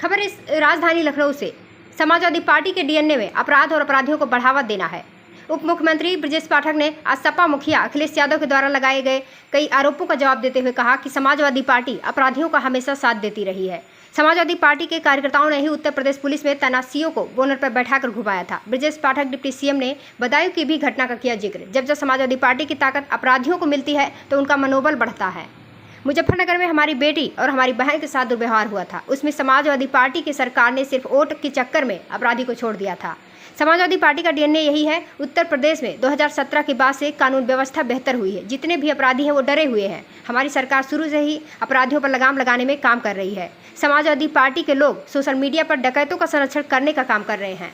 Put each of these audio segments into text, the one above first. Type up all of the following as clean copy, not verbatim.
खबर इस राजधानी लखनऊ से। समाजवादी पार्टी के डीएनए में अपराध और अपराधियों को बढ़ावा देना है। उप मुख्यमंत्री ब्रजेश पाठक ने आज सपा मुखिया अखिलेश यादव के द्वारा लगाए गए कई आरोपों का जवाब देते हुए कहा कि समाजवादी पार्टी अपराधियों का हमेशा साथ देती रही है। समाजवादी पार्टी के कार्यकर्ताओं ने ही उत्तर प्रदेश पुलिस में तैनातियों को बोनर पर बैठाकर घुमाया था। ब्रजेश पाठक डिप्टी सीएम ने बदायूं की भी घटना का किया जिक्र। जब समाजवादी पार्टी की ताकत अपराधियों को मिलती है तो उनका मनोबल बढ़ता है। मुजफ्फरनगर में हमारी बेटी और हमारी बहन के साथ दुर्व्यवहार हुआ था। उसमें समाजवादी पार्टी की सरकार ने सिर्फ वोट के चक्कर में अपराधी को छोड़ दिया था। समाजवादी पार्टी का डीएनए यही है। उत्तर प्रदेश में 2017 के बाद से कानून व्यवस्था बेहतर हुई है। जितने भी अपराधी हैं वो डरे हुए हैं। हमारी सरकार शुरू से ही अपराधियों पर लगाम लगाने में काम कर रही है। समाजवादी पार्टी के लोग सोशल मीडिया पर डकैतों का संरक्षण करने का काम कर रहे हैं।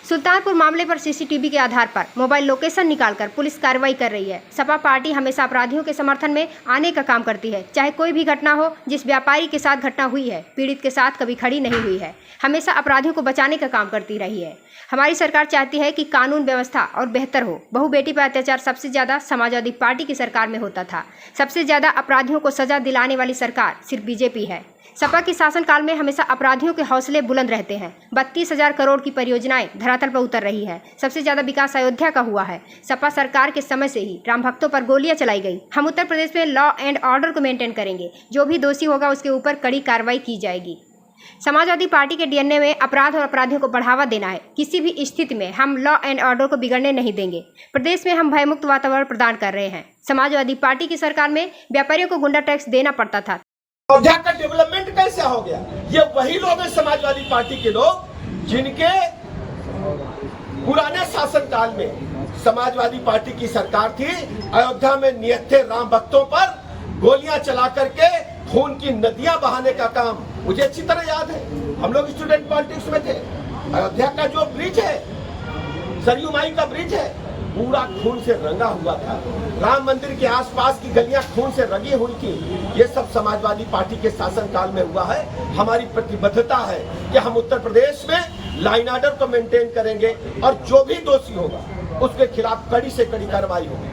सुल्तानपुर मामले पर सीसीटीवी के आधार पर मोबाइल लोकेशन निकालकर पुलिस कार्रवाई कर रही है। सपा पार्टी हमेशा अपराधियों के समर्थन में आने का काम करती है। चाहे कोई भी घटना हो, जिस व्यापारी के साथ घटना हुई है, पीड़ित के साथ कभी खड़ी नहीं हुई है। हमेशा अपराधियों को बचाने का काम करती रही है। हमारी सरकार चाहती है कि कानून व्यवस्था और बेहतर हो। बहू बेटी पर अत्याचार सबसे ज्यादा समाजवादी पार्टी की सरकार में होता था। सबसे ज्यादा अपराधियों को सजा दिलाने वाली सरकार सिर्फ बीजेपी है। सपा के शासनकाल में हमेशा अपराधियों के हौसले बुलंद रहते हैं। 32,000 करोड़ की परियोजनाएं धरातल पर उतर रही है। सबसे ज्यादा विकास अयोध्या का हुआ है। सपा सरकार के समय से ही राम भक्तों पर गोलियां चलाई गई। हम उत्तर प्रदेश में लॉ एंड ऑर्डर को मेंटेन करेंगे। जो भी दोषी होगा उसके ऊपर कड़ी कार्रवाई की जाएगी। समाजवादी पार्टी के डीएनए में अपराध और अपराधियों को बढ़ावा देना है। किसी भी स्थिति में हम लॉ एंड ऑर्डर को बिगड़ने नहीं देंगे। प्रदेश में हम भयमुक्त वातावरण प्रदान कर रहे हैं। समाजवादी पार्टी की सरकार में व्यापारियों को गुंडा टैक्स देना पड़ता था। अयोध्या का डेवलपमेंट कैसे हो गया? ये वही लोग हैं समाजवादी पार्टी के लोग जिनके पुराने शासनकाल में समाजवादी पार्टी की सरकार थी। अयोध्या में नियत थे राम भक्तों पर गोलियां चला करके खून की नदियां बहाने का काम मुझे अच्छी तरह याद है। हम लोग स्टूडेंट पॉलिटिक्स में थे। अयोध्या का जो ब्रिज है, सरयू माई का ब्रिज है, पूरा खून से रंगा हुआ था। राम मंदिर के आसपास की गलियां खून से रंगी हुई थी। ये सब समाजवादी पार्टी के शासनकाल में हुआ है। हमारी प्रतिबद्धता है कि हम उत्तर प्रदेश में लाइन ऑर्डर को मेंटेन करेंगे और जो भी दोषी होगा उसके खिलाफ कड़ी से कड़ी कार्रवाई होगी।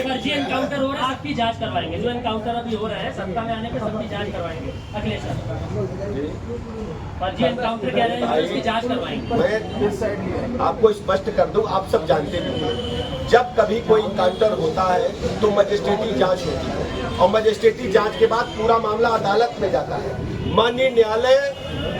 फर्जी एनकाउंटर हो रहा है, सबकी जांच करवाएंगे। जो एनकाउंटर अभी हो रहा है सत्ता में आने पर सबकी जांच करवाएंगे। अखिलेश फर्जी एनकाउंटर कह रहे हैं, उसकी जांच करवाएंगे। मैं आपको स्पष्ट कर दूं, आप सब जानते भी हैं, जब कभी कोई एनकाउंटर होता है तो मजिस्ट्रेटी जांच होती है और मजिस्ट्रेटी जांच के बाद पूरा मामला अदालत में जाता है। माननीय न्यायालय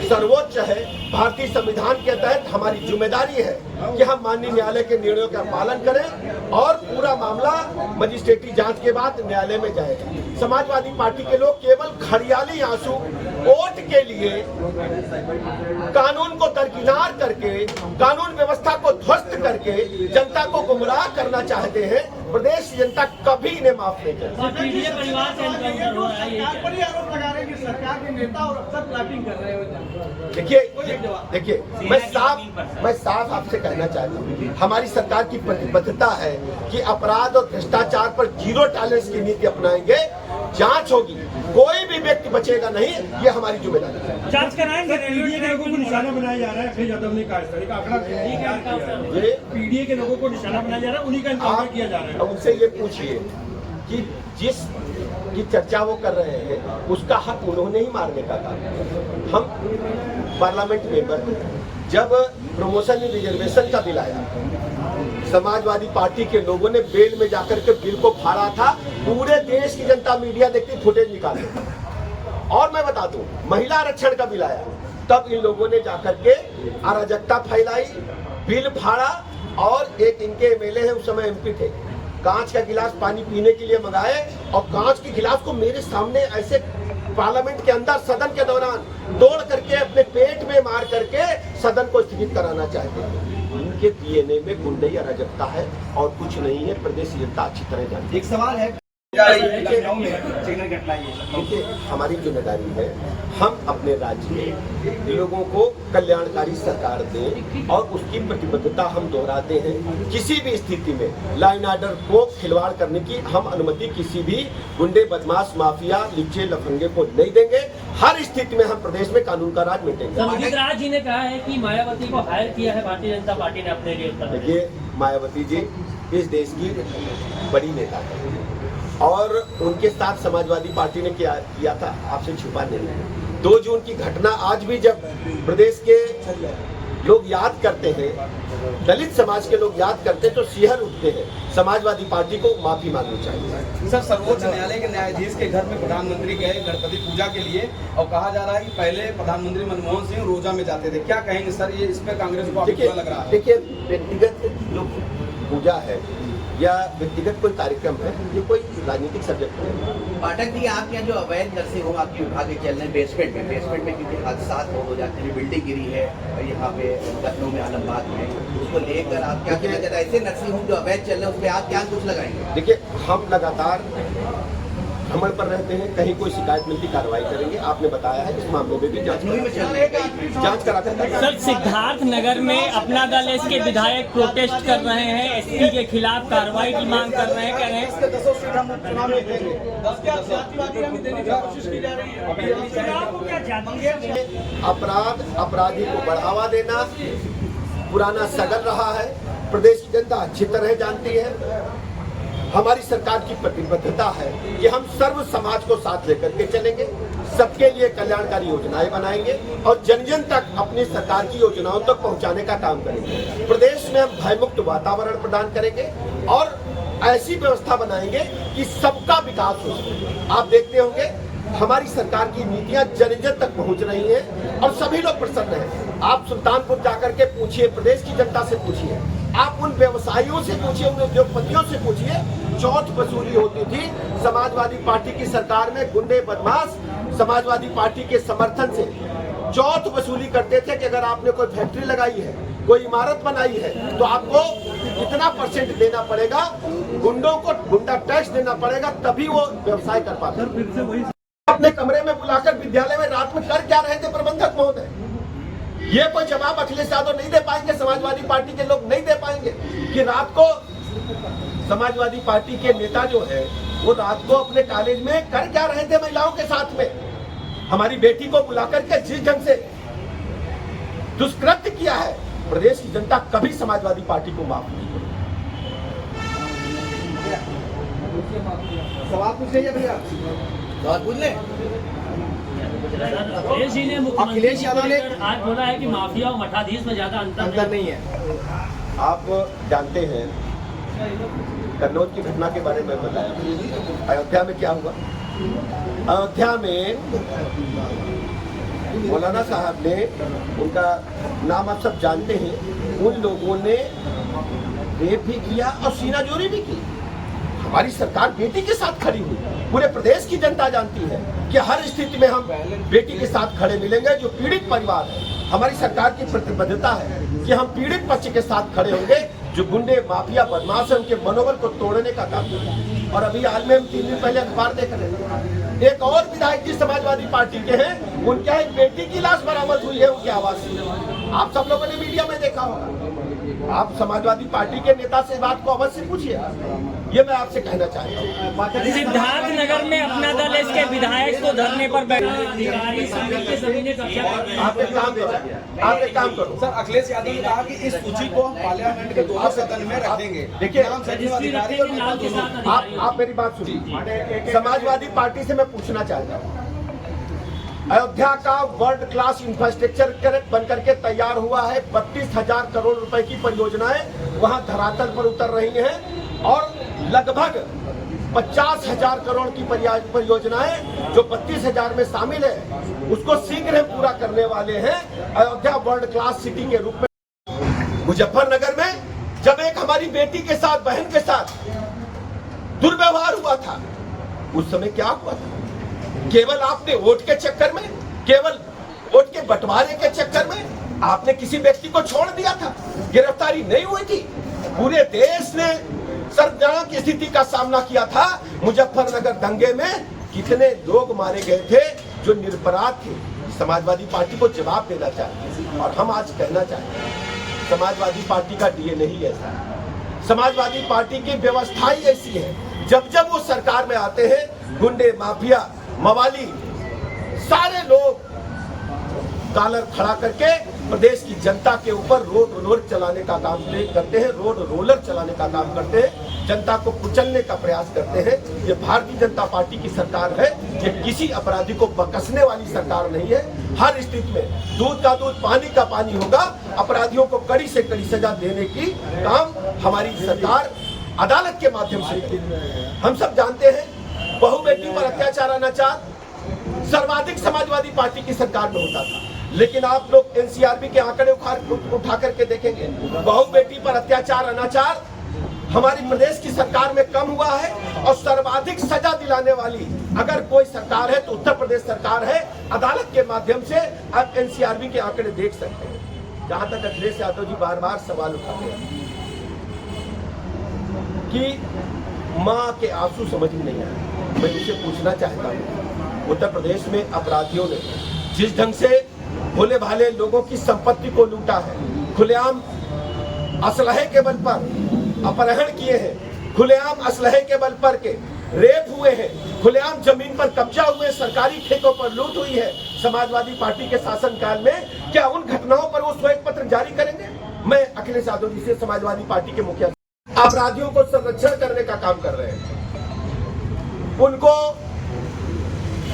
सर्वोच्च है। भारतीय संविधान के तहत हमारी जिम्मेदारी है कि हम माननीय न्यायालय के निर्णयों का पालन करें और पूरा मामला मजिस्ट्रेटी जांच के बाद न्यायालय में जाएगा। समाजवादी पार्टी के लोग केवल खड़ियाली आंसू वोट के लिए कानून को दरकिनार करके, कानून व्यवस्था को ध्वस्त करके जनता को गुमराह करना चाहते हैं। प्रदेश जनता कभी इन्हें माफ नहीं करेगी। देखिए मैं साफ आपसे कहना चाहता हूँ, हमारी सरकार की प्रतिबद्धता है कि अपराध और भ्रष्टाचार पर जीरो टॉलरेंस की नीति अपनाएंगे। जांच होगी, कोई भी व्यक्ति बचेगा नहीं, ये हमारी जिम्मेदारी है। जांच कराएंगे। पीडीए के लोगों को निशाना बनाया जा रहा है। अखिलेश यादव ने कहा इस तरह का आंकड़ा ये पीडीए के लोगों को निशाना बनाया जा रहा है, उन्हीं का एनकाउंटर किया जा रहा है। उनसे ये पूछिए कि जिस की चर्चा वो कर रहे हैं उसका हक उन्होंने ही मारने का था। हम पार्लियामेंट मेंबर जब प्रमोशन रिजर्वेशन का बिल आया, समाजवादी पार्टी के लोगों ने बेल में जाकर के बिल को फाड़ा था। पूरे देश की जनता मीडिया देखती, फुटेज निकाले। और मैं बता दूं, महिला आरक्षण का बिल आया, तब इन लोगों ने जाकर के अराजकता फैलाई, बिल फाड़ा और एक इनके एमएलए हैं, उस समय एमपी थे, कांच का गिलास पानी पीने के लिए मंगाए और कांच के गिलास को मेरे सामने ऐसे पार्लियामेंट के अंदर सदन के दौरान तोड़ करके अपने पेट में मार करके सदन को स्थगित कराना चाहते हैं। इनके डीएनए में गुंडई अराजकता है और कुछ नहीं है। प्रदेश जनता अच्छी तरह जानती है। एक सवाल है, देखिए हमारी जिम्मेदारी है, हम अपने राज्य में लोगों को कल्याणकारी सरकार दें और उसकी प्रतिबद्धता हम दोहराते हैं। किसी भी स्थिति में लाइन ऑर्डर को खिलवाड़ करने की हम अनुमति किसी भी गुंडे, बदमाश, माफिया, लिच्चे, लफंगे को नहीं देंगे। हर स्थिति में हम प्रदेश में कानून का राज मिटेंगे। उदित राज जी ने कहा है कि मायावती को हायर किया है भारतीय जनता पार्टी ने अपने लिए। देखिए मायावती जी इस देश की बड़ी नेता है और उनके साथ समाजवादी पार्टी ने किया था आपसे छुपाने में। 2 जून की घटना आज भी जब प्रदेश के लोग याद करते हैं, दलित समाज के लोग याद करते हैं तो सिहर उठते हैं। समाजवादी पार्टी को माफी मांगनी चाहिए। सर, सर्वोच्च न्यायालय के न्यायाधीश के घर में प्रधानमंत्री गए गणपति पूजा के लिए और कहा जा रहा है कि पहले प्रधानमंत्री मनमोहन सिंह रोजा में जाते थे, क्या कहेंगे सर? ये इस पे कांग्रेस को बुरा लग रहा है? देखिए, व्यक्तिगत जो पूजा है या व्यक्तिगत कोई कार्यक्रम है, ये कोई राजनीतिक सब्जेक्ट नहीं है। पाठक जी, आपके यहाँ जो अवैध नर्सिंग होम आपके विभाग के चल रहे हैं बेसमेंट में क्योंकि हादसा हो जाते हैं, बिल्डिंग गिरी है यहाँ पे लखनऊ में, आलमबाग में, उसको लेकर आप क्या कहना चाहते हैं? ऐसे नर्सिंग होम जो अवैध चल रहे हैं उस पर आप क्या कुछ लगाएंगे? देखिए, हम लगातार भ्रमण पर रहते हैं, कहीं कोई शिकायत मिलती कार्रवाई करेंगे। आपने बताया है, इस मामले में भी जांच कराते हैं। सर, सिद्धार्थ नगर में अपना दल इसके विधायक प्रोटेस्ट कर रहे हैं, एसपी के खिलाफ कार्रवाई की मांग कर रहे हैं, कह रहे हैं 10 सीट हम चुनाव में देंगे। 10 क्या जातिवादी हमें देने की कोशिश की जा रही है। अपराधी को बढ़ावा देना पुराना सगल रहा है। प्रदेश की जनता अच्छी तरह जानती है। हमारी सरकार की प्रतिबद्धता है कि हम सर्व समाज को साथ लेकर के चलेंगे, सबके लिए कल्याणकारी योजनाएं बनाएंगे और जन जन तक अपनी सरकार की योजनाओं तक पहुंचाने का काम करेंगे। प्रदेश में हम भयमुक्त वातावरण प्रदान करेंगे और ऐसी व्यवस्था बनाएंगे कि सबका विकास हो सके। आप देखते होंगे हमारी सरकार की नीतियां जन जन तक पहुंच रही हैं और सभी लोग प्रसन्न हैं। आप सुल्तानपुर जाकर के पूछिए, प्रदेश की जनता से पूछिए, आप उन व्यवसायियों से पूछिए, उन उद्योगपतियों से पूछिए, चौथ वसूली होती थी समाजवादी पार्टी की सरकार में। गुंडे बदमाश समाजवादी पार्टी के समर्थन से चौथ वसूली करते थे कि अगर आपने कोई फैक्ट्री लगाई है, कोई इमारत बनाई है तो आपको इतना % देना पड़ेगा, गुंडों को गुंडा टैक्स देना पड़ेगा, तभी वो व्यवसाय कर पाते। अपने कमरे में बुलाकर विद्यालय में रात में कर क्या रहे थे प्रबंधक महोदय? ये कोई जवाब अखिलेश यादव नहीं दे पाएंगे, समाजवादी पार्टी के लोग नहीं दे पाएंगे कि रात को समाजवादी पार्टी के नेता जो है वो रात को अपने कॉलेज में कर क्या रहे थे महिलाओं के साथ में। हमारी बेटी को बुलाकर के जिस ढंग से दुष्कृत्य किया है, प्रदेश की जनता कभी समाजवादी पार्टी को माफ नहीं करेगी। सवाल पूछ लीजिए भैया, सवाल पूछ लें। अखिलेश जी ने अखिलेश यादव ने आज बोला है कि माफिया और मठाधीश में ज्यादा अंतर नहीं है। आप जानते हैं कन्नौज की घटना के बारे में बताया। अयोध्या में क्या हुआ? अयोध्या में मौलाना साहब ने, उनका नाम आप सब जानते हैं, उन लोगों ने रेप भी किया और सीनाजोरी भी की। हमारी सरकार बेटी के साथ खड़ी हुई। पूरे प्रदेश की जनता जानती है कि हर स्थिति में हम बेटी के साथ खड़े मिलेंगे। जो पीड़ित परिवार है, हमारी सरकार की प्रतिबद्धता है कि हम पीड़ित पक्ष के साथ खड़े होंगे। जो गुंडे माफिया बदमाश है, उनके मनोबल को तोड़ने का काम करेंगे। और अभी हाल में हम 3 दिन पहले अखबार देख रहे हैं, एक और विधायक जी समाजवादी पार्टी के हैं, उनके एक बेटी की लाश बरामद हुई है उनके आवास से। आप सब लोगों ने मीडिया में देखा होगा। आप समाजवादी पार्टी के नेता से बात को अवश्य पूछिए। ये मैं आपसे कहना चाहता हूँ। सिद्धार्थ नगर में अपना दल इसके विधायक को धरने पर बैठा। अधिकारी सभी के सभी ने कब्जा कर लिया। आप एक काम करो, आप एक काम करो। सर, अखिलेश यादव ने कहा कि इस सूची को हम पार्लियामेंट के दोनों सदन में रखेंगे। देखिए, नाम सचिव अधिकारी और नेता दोनों। आप मेरी बात सुनिए। समाजवादी पार्टी से मैं पूछना चाहता हूँ, अयोध्या का वर्ल्ड क्लास इंफ्रास्ट्रक्चर बन करके तैयार हुआ है। 32,000 करोड़ रुपए की परियोजनाएं वहां धरातल पर उतर रही हैं और लगभग 50,000 करोड़ की परियोजनाएं जो 32,000 में शामिल है, उसको शीघ्र पूरा करने वाले हैं। अयोध्या वर्ल्ड क्लास सिटी के रूप में मुजफ्फरनगर में जब एक हमारी बेटी के साथ, बहन के साथ दुर्व्यवहार हुआ था, उस समय क्या हुआ था? केवल आपने वोट के चक्कर में, केवल वोट के बंटवारे के चक्कर में आपने किसी व्यक्ति को छोड़ दिया था, गिरफ्तारी नहीं हुई थी। पूरे देश ने सर्वजनिक स्थिति का सामना किया था। मुजफ्फरनगर दंगे में कितने लोग मारे गए थे जो निरपराध थे। समाजवादी पार्टी को जवाब देना चाहिए। और हम आज कहना चाहते हैं, समाजवादी पार्टी का डीएनए ही ऐसा है, समाजवादी पार्टी की व्यवस्था ही ऐसी है। जब जब वो सरकार में आते हैं, गुंडे माफिया मवाली सारे लोग कॉलर खड़ा करके प्रदेश की जनता के ऊपर रोड रोलर चलाने का काम करते हैं, रोड रोलर चलाने का काम करते हैं। जनता को कुचलने का प्रयास करते हैं। ये भारतीय जनता पार्टी की सरकार है, ये किसी अपराधी को बकसने वाली सरकार नहीं है। हर स्थिति में दूध का दूध पानी का पानी होगा। अपराधियों को कड़ी से कड़ी सजा देने की काम हमारी सरकार अदालत के माध्यम से करेगी। हम सब जानते हैं बहु बेटी पर अत्याचार अनाचार सर्वाधिक समाजवादी पार्टी की सरकार में होता था, लेकिन आप लोग एनसीआरबी के आंकड़े उठा करके देखेंगे, बहु बेटी पर अत्याचार अनाचार हमारी प्रदेश की सरकार में कम हुआ है। और सर्वाधिक सजा दिलाने वाली अगर कोई सरकार है तो उत्तर प्रदेश सरकार है। अदालत के माध्यम से आप एनसीआरबी के आंकड़े देख सकते हैं। जहां तक अखिलेश यादव जी बार बार सवाल उठाते हैं कि मां के आंसू समझ में नहीं आए, मैं उसे पूछना चाहता हूं, उत्तर प्रदेश में अपराधियों ने जिस ढंग से भोले भाले लोगों की संपत्ति को लूटा है, खुलेआम असलहे के बल पर अपहरण किए हैं, खुलेआम असलहे के बल पर के रेप हुए हैं, खुलेआम जमीन पर कब्जा हुए, सरकारी ठेकों पर लूट हुई है। समाजवादी पार्टी के शासनकाल में क्या उन घटनाओं पर वो श्वेत पत्र जारी करेंगे? मैं अखिलेश यादव जी से, समाजवादी पार्टी के मुखिया, अपराधियों को संरक्षण करने का काम कर रहे हैं, उनको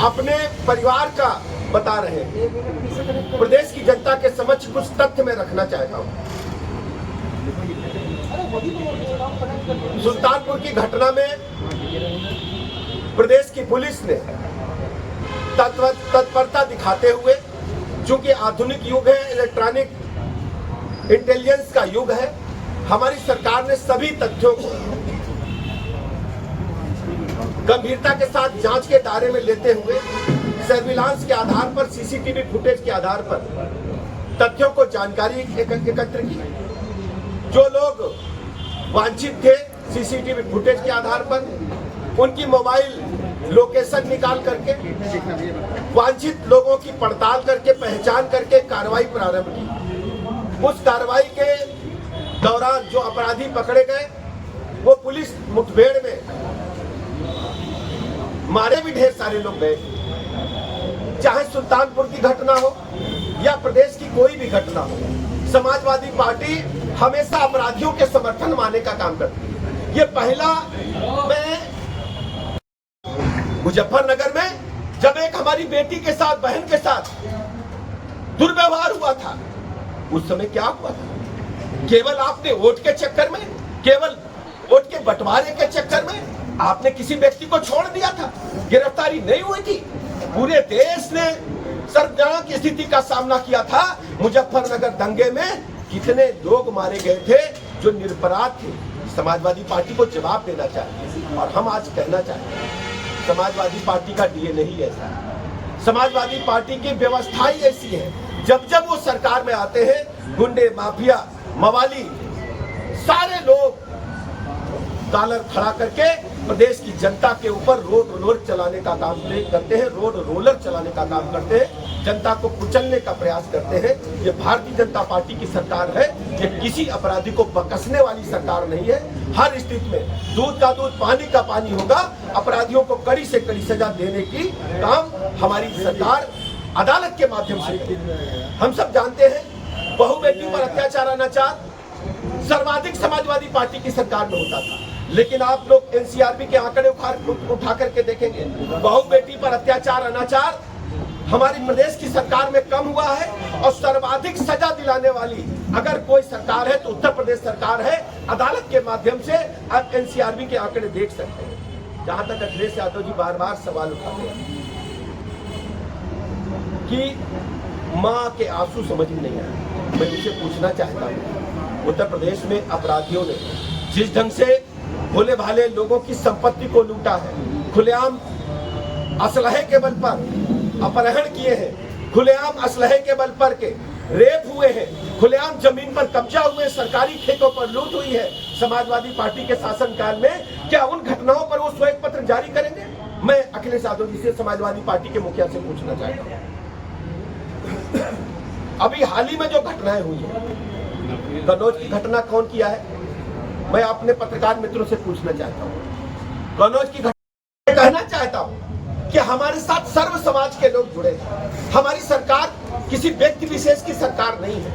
अपने परिवार का बता रहे हैं। प्रदेश की जनता के समक्ष कुछ तथ्य में रखना चाहता हूं। सुल्तानपुर की घटना में प्रदेश की पुलिस ने तत्परता दिखाते हुए, चूंकि आधुनिक युग है, इलेक्ट्रॉनिक इंटेलिजेंस का युग है, हमारी सरकार ने सभी तथ्यों को गंभीरता के साथ जांच के दायरे में लेते हुए सर्विलांस के आधार पर, सीसीटीवी फुटेज के आधार पर तथ्यों को जानकारी एकत्र की। जो लोग वांछित थे, सीसीटीवी फुटेज के आधार पर उनकी मोबाइल लोकेशन निकाल करके वांछित लोगों की पड़ताल करके, पहचान करके कार्रवाई प्रारंभ की। उस कार्रवाई के दौरान जो अपराधी पकड़े गए वो पुलिस मुठभेड़ में मारे भी ढेर सारे लोग गए। चाहे सुल्तानपुर की घटना हो या प्रदेश की कोई भी घटना हो, समाजवादी पार्टी हमेशा अपराधियों के समर्थन माने का काम करती है। ये पहला, मैं मुजफ्फरनगर में जब एक हमारी बेटी के साथ, बहन के साथ दुर्व्यवहार हुआ था, उस समय क्या हुआ था? केवल आपने वोट के चक्कर में, केवल वोट के बंटवारे के चक्कर में आपने किसी व्यक्ति को छोड़ दिया था, गिरफ्तारी नहीं हुई थी। पूरे देश ने सर्वजनिक स्थिति का सामना किया था। मुजफ्फरनगर दंगे में कितने लोग मारे गए थे जो निरपराध थे। समाजवादी पार्टी को जवाब देना चाहिए। और हम आज कहना चाहते हैं, समाजवादी पार्टी का डीएनए ही ऐसा है, समाजवादी पार्टी की व्यवस्था ही ऐसी है। जब जब वो सरकार में आते हैं, गुंडे, माफिया, मवाली, सारे लोग कॉलर खड़ा करके प्रदेश की जनता के ऊपर रोड रोलर चलाने का काम करते हैं, रोड रोलर चलाने का काम करते हैं, जनता को कुचलने का प्रयास करते हैं। ये भारतीय जनता पार्टी की सरकार है, ये किसी अपराधी को बकसने वाली सरकार नहीं है। हर स्थिति में दूध का दूध पानी का पानी होगा। अपराधियों को कड़ी से कड़ी सजा देने की काम हमारी सरकार अदालत के माध्यम से करेगी। हम सब जानते हैं बहु बेटी पर अत्याचार अनाचार सर्वाधिक समाजवादी पार्टी की सरकार में होता था, लेकिन आप लोग एनसीआरबी के आंकड़े उठा करके देखेंगे, बहु बेटी पर अत्याचार अनाचार हमारी प्रदेश की सरकार में कम हुआ है। और सर्वाधिक सजा दिलाने वाली अगर कोई सरकार है तो उत्तर प्रदेश सरकार है। अदालत के माध्यम से आप एनसीआरबी के आंकड़े देख सकते हैं। जहां तक अखिलेश यादव जी बार बार सवाल उठाते हैं कि मां के आंसू समझ में नहीं आए, मैं उसे पूछना चाहता हूं, उत्तर प्रदेश में अपराधियों ने जिस ढंग से भोले भाले लोगों की संपत्ति को लूटा है, खुलेआम असलहे के बल पर अपहरण किए हैं, खुलेआम असलहे के बल पर के रेप हुए हैं, खुलेआम जमीन पर कब्जा हुए, सरकारी ठेकों पर लूट हुई है। समाजवादी पार्टी के शासनकाल में क्या उन घटनाओं पर वो श्वेत पत्र जारी करेंगे? मैं अखिलेश यादव जी से, समाजवादी पार्टी के मुखिया से पूछना चाहता हूँ। अभी हाल ही में जो घटनाएं हुई है, कन्नौज की घटना कौन किया है? मैं अपने पत्रकार मित्रों से पूछना चाहता हूँ। कन्नौज की घटना कहना चाहता हूँ कि हमारे साथ सर्व समाज के लोग जुड़े हैं। हमारी सरकार किसी व्यक्ति विशेष की सरकार नहीं है।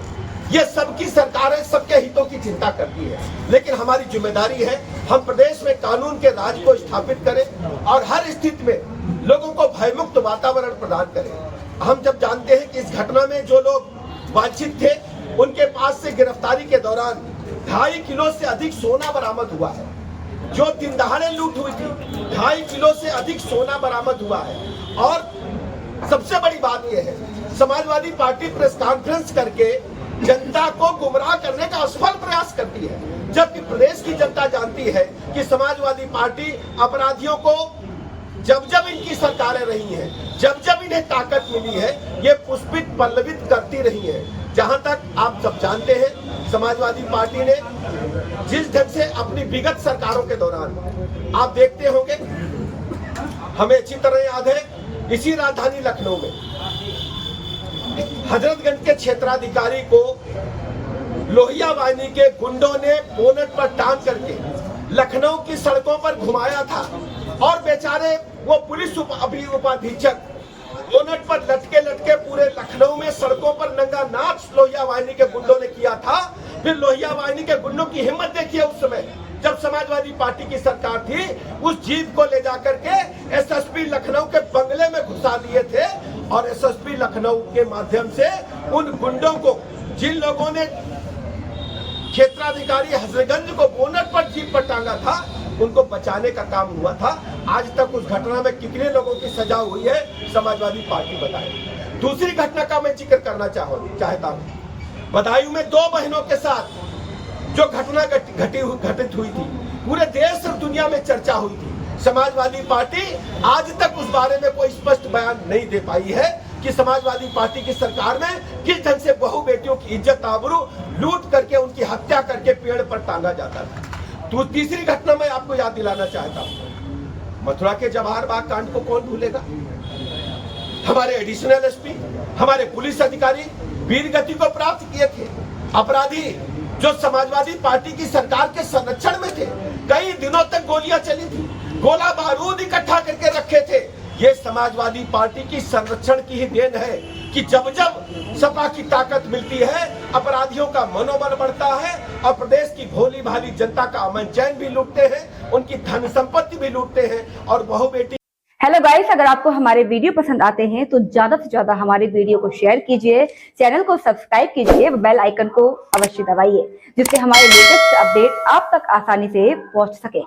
ये सबकी सरकारें सबके हितों की चिंता करती है, लेकिन हमारी जिम्मेदारी है हम प्रदेश में कानून के राज को स्थापित करें और हर स्थिति में लोगों को भयमुक्त वातावरण प्रदान करें। हम जब जानते हैं कि इस घटना में जो लोग वांछित थे उनके पास से गिरफ्तारी के दौरान 2.5 किलो से अधिक सोना बरामद हुआ है। जो दिन दहाड़े लूट हुई थी 2.5 किलो से अधिक सोना बरामद हुआ है। और सबसे बड़ी बात यह है, समाजवादी पार्टी प्रेस कॉन्फ्रेंस करके जनता को गुमराह करने का असफल प्रयास करती है, जबकि प्रदेश की जनता जानती है कि समाजवादी पार्टी अपराधियों को जब जब इनकी सरकारें रही हैं, जब जब इन्हें ताकत मिली है, ये पुष्पित पल्लवित करती रही है। जहां तक आप सब जानते हैं, समाजवादी पार्टी ने जिस ढंग से अपनी विगत सरकारों के दौरान आप देखते होंगे, हमें अच्छी तरह याद है, इसी राजधानी लखनऊ में हजरतगंज के क्षेत्राधिकारी को लोहिया वाहिनी के गुंडों ने बोनट पर टांग करके लखनऊ की सड़कों पर घुमाया था और बेचारे वो पुलिस उपाधीक्षक बोनट पर लटके लटके पूरे लखनऊ में सड़कों पर नंगा नाच लोहिया वाहिनी के गुंडों ने किया था। फिर लोहिया वाहिनी के गुंडों की हिम्मत देखिए, उस समय जब समाजवादी पार्टी की सरकार थी, उस जीप को ले जाकर के एसएसपी लखनऊ के बंगले में घुसा दिए थे और एसएसपी लखनऊ के माध्यम से उन गुंडों को, जिन लोगों ने क्षेत्राधिकारी हजरतगंज को बोनट पर जीप पर टांगा था, उनको बचाने का काम हुआ था। आज तक उस घटना में कितने लोगों की सजा हुई है, समाजवादी पार्टी बताए। दूसरी घटना का मैं जिक्र करना चाहता हूँ। बदायूं में 2 बहनों के साथ जो घटना घटित हुई थी, पूरे देश और दुनिया में चर्चा हुई थी। समाजवादी पार्टी आज तक उस बारे में कोई स्पष्ट बयान नहीं दे पाई है कि समाजवादी पार्टी की सरकार में किस ढंग से बहु बेटियों की इज्जत आबरू लूट करके उनकी हत्या करके पेड़ पर टांगा जाता था। तो तीसरी घटना मैं आपको याद दिलाना चाहता हूँ, मथुरा के जवाहर बाग कांड को कौन भूलेगा। हमारे एडिशनल एसपी, हमारे पुलिस अधिकारी वीरगति को प्राप्त किए थे। अपराधी जो समाजवादी पार्टी की सरकार के संरक्षण में थे, कई दिनों तक गोलियां चली थी, गोला बारूद इकट्ठा करके रखे थे। ये समाजवादी पार्टी की संरक्षण की ही देन है कि जब जब सपा की ताकत मिलती है, अपराधियों का मनोबल बढ़ता है और प्रदेश की भोली भाली जनता का अमन चैन भी लूटते हैं, उनकी धन संपत्ति भी लूटते हैं और बहु बेटी। हेलो गाइस, अगर आपको हमारे वीडियो पसंद आते हैं तो ज्यादा से ज्यादा हमारे वीडियो को शेयर कीजिए, चैनल को सब्सक्राइब कीजिए, बेल आइकन को अवश्य दबाइए, जिससे हमारे लेटेस्ट अपडेट आप तक आसानी से पहुंच सके।